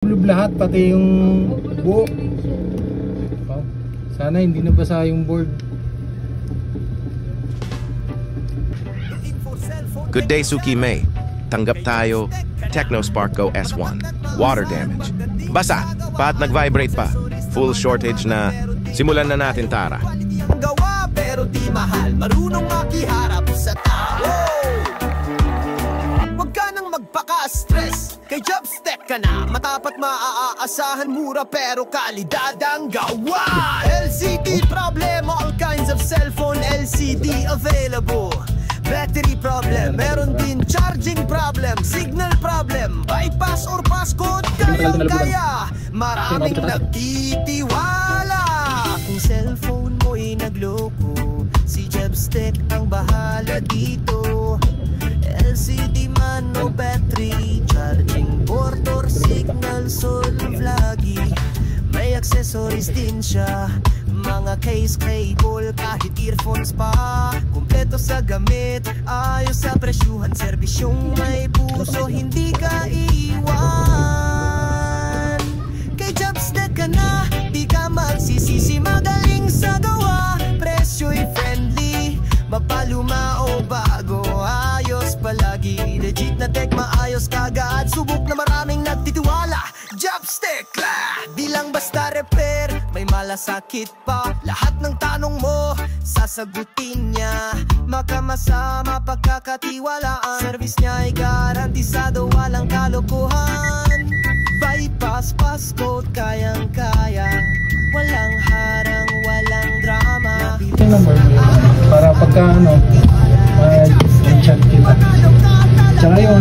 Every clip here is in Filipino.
Blue lahat, pati yung buo. Oh, sana hindi nabasa yung board. Good day, Suki May. Tanggap tayo, Technospark Go S1. Water damage. Basa, pa at nag-vibrate pa. Full shortage na. Simulan na natin, Tara. Gawa pero di mahal, marunong makiharap sa tao. Huwag ka nang magpaka-stress, kay Jobstack ka na. Matapat maaasahan, mura pero kalidad ang gawa. LCD problem, all kinds of cellphone LCD available. Battery problem, meron din charging problem, signal problem, bypass or passcode, kaya maraming nagtitiwala. Kung cellphone mo'y nagloko, si Jobstack ang bahala dito. LCD man o battery, charging port or signal solve lagi. May accessories din siya, mga case, cable, kahit earphones pa. Kumpleto sa gamit, ayos sa presyuhan, serbisyong may puso, hindi ka iiwan. Kay Jobstack ka na, di ka magsisisi, magaling sa gawa. Presyo'y friendly, mapaluma o bago, ayos palagi. Legit na tech, maayos kagad, subok na maraming nagtitiwala. Jobstack la, di lang basta repair, may malasakit pa. Lahat ng tanong mo, sasagutin niya. Makamasama, pagkakatiwalaan, service niya ay garantisado, walang kalokohan. Bypass, passcode, kayang-kaya, walang harang, walang drama. Ito yung number mo, para pagka chat kita. Tsaka yun,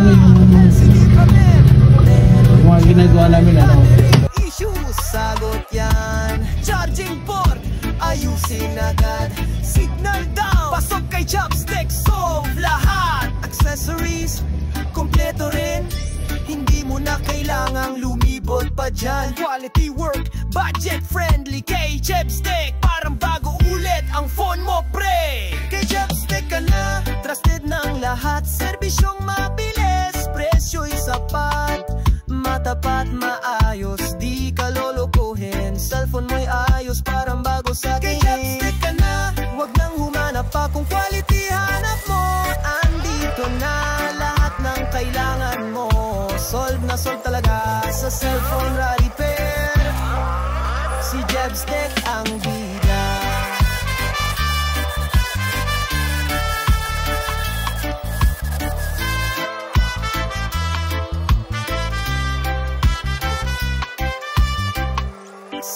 yung mga ginagawa namin, issues, sagot yan. Charging port, ayusin agad. Signal down, pasok kay Jobstack, solve lahat. Accessories, kompleto rin, hindi mo na kailangang lumibot pa dyan. Quality work, budget friendly, kay Jobstack parang bago ulit ang phone mo, pre. Kay Jobstack ka na, trusted ng lahat. Serbisyong mabilis, presyo'y sapat, matapat, maayos, di ka lolokohin. Cellphone mo'y ayos, parang bago sa tingin. Kay Jobstack ka na, wag nang humanap pa. Kung quality hanap mo, andito na lahat ng kailangan mo. Solve na solve talaga sa cellphone repair, si Jobstack ang bida.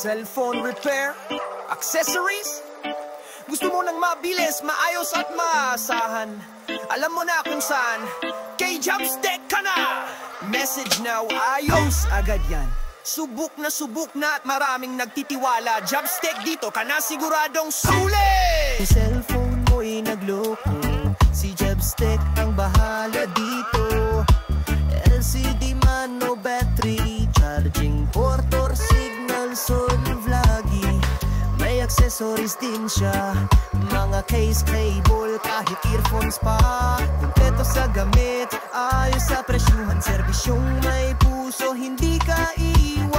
Cellphone repair, accessories. Gusto mo nang mabilis, maayos at maasahan, alam mo na kung saan, kay Jobstack ka na. Message now, ayos agad yan. Subok na at maraming nagtitiwala. Jobstack dito ka na siguradong sulit. Cellphone mo'y nagloko, si Jobstack ang bahala dito. LCD man o battery, charging port or signal solve lagi. May accessories din siya, mga case, cable, kahit earphones pa. Kumpleto sa gamit, ayos sa presyuhan, serbisyong may puso, hindi ka iiwan.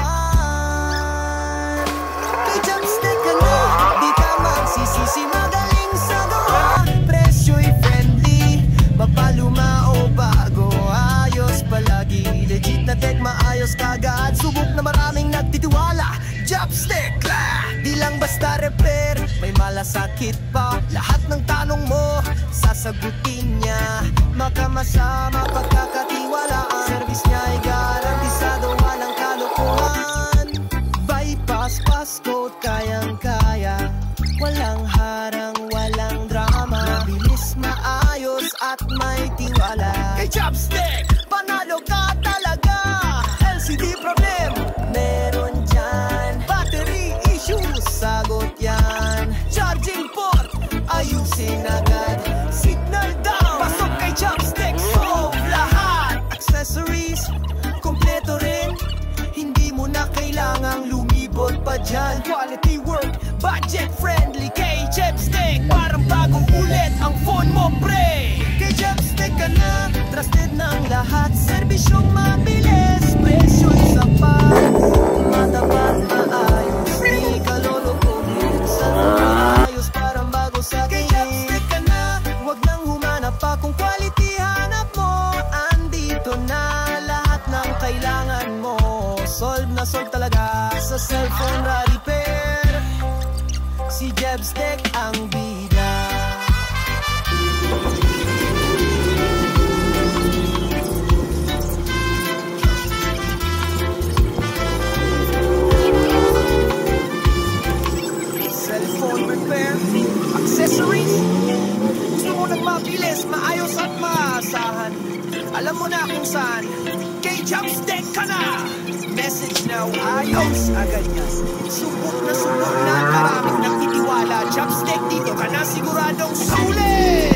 Kay Jobstack ka na, di ka magsisisi, magaling sa gawa. Presyo'y friendly, mapaluma o bago, ayos palagi. Legit na tech, maayos kagad, subok na maraming nagtitiwala. Jobstack la, di lang basta repair, may malasakit pa. Lahat ng tanong mo, sasagutin niya. Makamasama, pagkakatiwalaan, service niya ay garantisado, walang kalokohan. Bypass, passcode, kayang-kaya, walang harang, walang drama. Mabilis, maayos at may tiwala. Kay Jobstack, panalo ka talaga. LCD problem, meron dyan. Battery issues, sagot yan. Charging port, ayusin agad. Signal down, pasok kay Jobstack, solve lahat. Accessories, kompleto rin, hindi mo na kailangang lumibot pa dyan. Quality work, budget friendly, kay Jobstack parang bagong ulit ang phone mo, pre. Kay Jobstack ka na, trusted ng lahat. Serbisyong mabilis, presyo'y sapat. matapat, matapat, maayos. Di ka lolobogin sa maayos, parang bago sa tingin. Chopstick ka na, huwag nang humanap pa. Kung quality hanap mo, andito na lahat ng kailangan mo. Solve na solve talaga sa cellphone repair. Si Chopstick ang bida. Cellphone repair, accessories. Gusto mo nang mabilis, maayos at maasahan. Alam mo na kung saan, kay Chopstick ka na. Message now, ayos agad yan. Subok na, maraming nagtitiwala. Chopstick, dito ka na siguradong sulit.